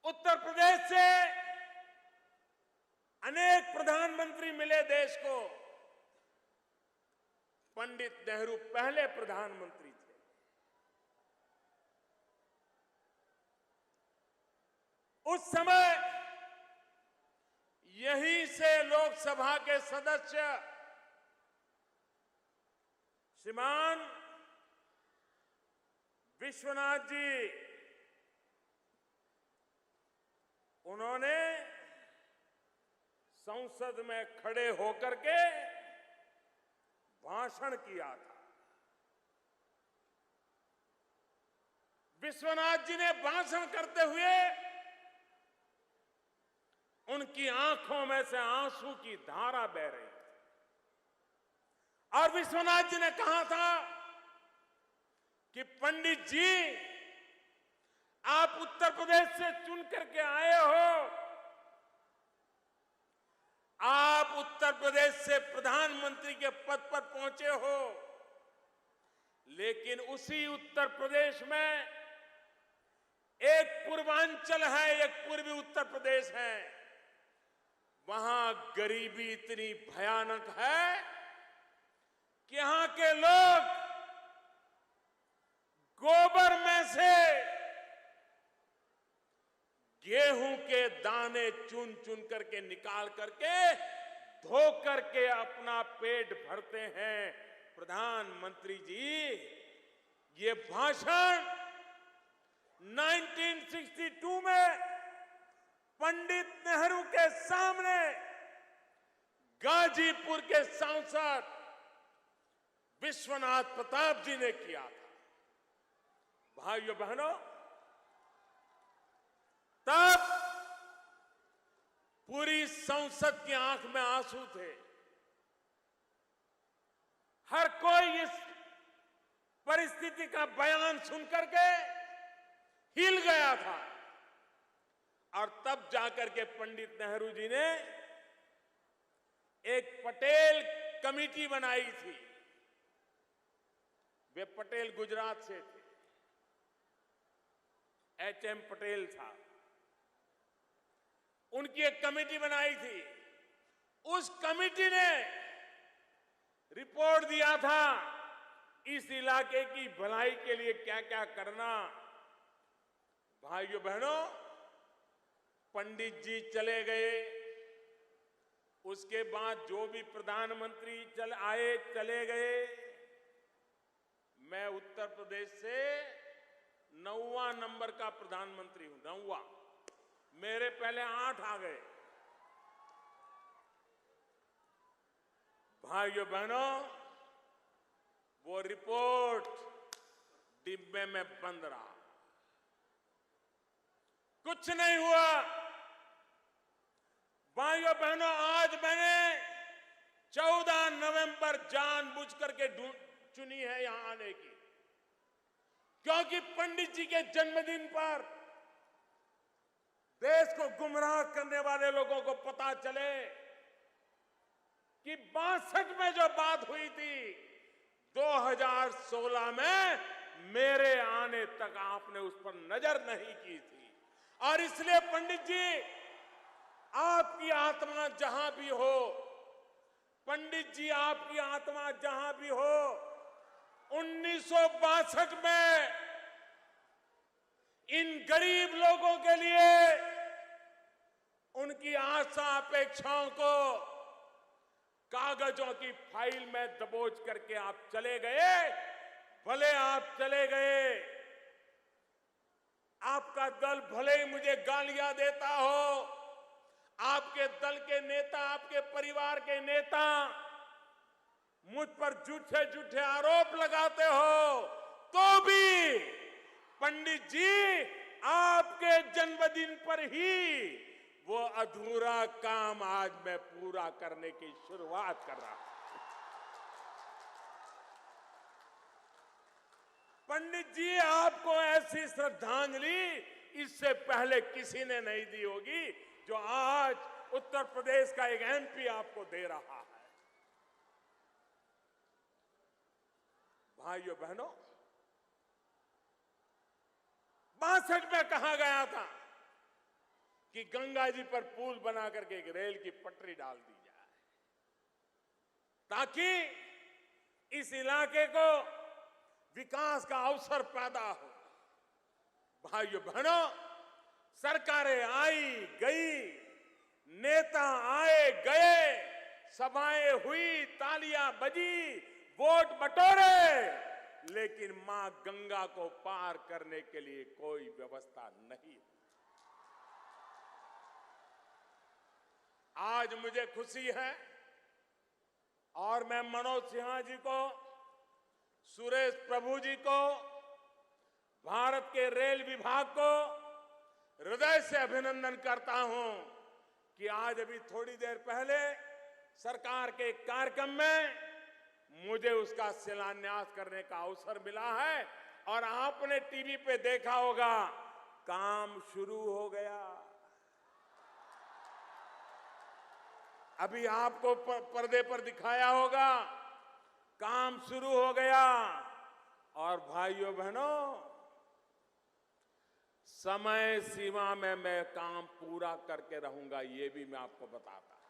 उत्तर प्रदेश से अनेक प्रधानमंत्री मिले देश को। पंडित नेहरू पहले प्रधानमंत्री थे। उस समय यहीं से लोकसभा के सदस्य श्रीमान विश्वनाथ जी, उन्होंने संसद में खड़े होकर के भाषण किया था। विश्वनाथ जी ने भाषण करते हुए उनकी आंखों में से आंसू की धारा बह रही थी और विश्वनाथ जी ने कहा था कि पंडित जी, आप उत्तर प्रदेश से चुन करके आए हो, आप उत्तर प्रदेश से प्रधानमंत्री के पद पर पहुंचे हो, लेकिन उसी उत्तर प्रदेश में एक पूर्वांचल है, एक पूर्वी उत्तर प्रदेश है, वहां गरीबी इतनी भयानक है कि यहां के लोग गोबर में से गेहूं के दाने चुन चुन करके निकाल करके धो करके अपना पेट भरते हैं। प्रधानमंत्री जी, ये भाषण 1962 में पंडित नेहरू के सामने गाजीपुर के सांसद विश्वनाथ प्रताप जी ने किया था। भाइयों बहनों, तब पूरी संसद की आंख में आंसू थे। हर कोई इस परिस्थिति का बयान सुनकर के हिल गया था और तब जाकर के पंडित नेहरू जी ने एक पटेल कमेटी बनाई थी। वे पटेल गुजरात से थे, एच.एम. पटेल था, उनकी एक कमेटी बनाई थी। उस कमेटी ने रिपोर्ट दिया था इस इलाके की भलाई के लिए क्या क्या करना। भाइयों बहनों, पंडित जी चले गए, उसके बाद जो भी प्रधानमंत्री आए चले गए। मैं उत्तर प्रदेश से 9वां नंबर का प्रधानमंत्री हूं, 9वां। मेरे पहले 8 आ गए। भाइयों बहनों, वो रिपोर्ट डिब्बे में बंद रहा, कुछ नहीं हुआ। भाइयों बहनों, आज मैंने 14 नवंबर जानबूझ करके चुनी है यहां आने की, क्योंकि पंडित जी के जन्मदिन पर देश को गुमराह करने वाले लोगों को पता चले कि 62 में जो बात हुई थी, 2016 में मेरे आने तक आपने उस पर नजर नहीं की थी। और इसलिए पंडित जी, आपकी आत्मा जहां भी हो, पंडित जी आपकी आत्मा जहां भी हो, 1962 में इन गरीब लोगों के लिए उनकी आशा अपेक्षाओं को कागजों की फाइल में दबोच करके आप चले गए। भले आप चले गए, आपका दल भले ही मुझे गालियां देता हो, आपके दल के नेता, आपके परिवार के नेता मुझ पर झूठे झूठे आरोप लगाते हो, तो भी पंडित जी, आपके जन्मदिन पर ही वो अधूरा काम आज मैं पूरा करने की शुरुआत कर रहा हूं। पंडित जी, आपको ऐसी श्रद्धांजलि इससे पहले किसी ने नहीं दी होगी जो आज उत्तर प्रदेश का एक एमपी आपको दे रहा है। भाइयों बहनों, 62 में कहा गया था कि गंगा जी पर पुल बना करके एक रेल की पटरी डाल दी जाए, ताकि इस इलाके को विकास का अवसर पैदा हो। भाइयों बहनों, सरकारें आई गई, नेता आए गए, सभाएं हुई, तालियां बजी, वोट बटोरे, लेकिन मां गंगा को पार करने के लिए कोई व्यवस्था नहीं। आज मुझे खुशी है और मैं मनोज सिन्हा जी को, सुरेश प्रभु जी को, भारत के रेल विभाग को हृदय से अभिनंदन करता हूं कि आज अभी थोड़ी देर पहले सरकार के कार्यक्रम में मुझे उसका शिलान्यास करने का अवसर मिला है। और आपने टीवी पे देखा होगा, काम शुरू हो गया। अभी आपको पर्दे पर दिखाया होगा, काम शुरू हो गया। और भाइयों बहनों, समय सीमा में मैं काम पूरा करके रहूंगा, ये भी मैं आपको बताता हूं।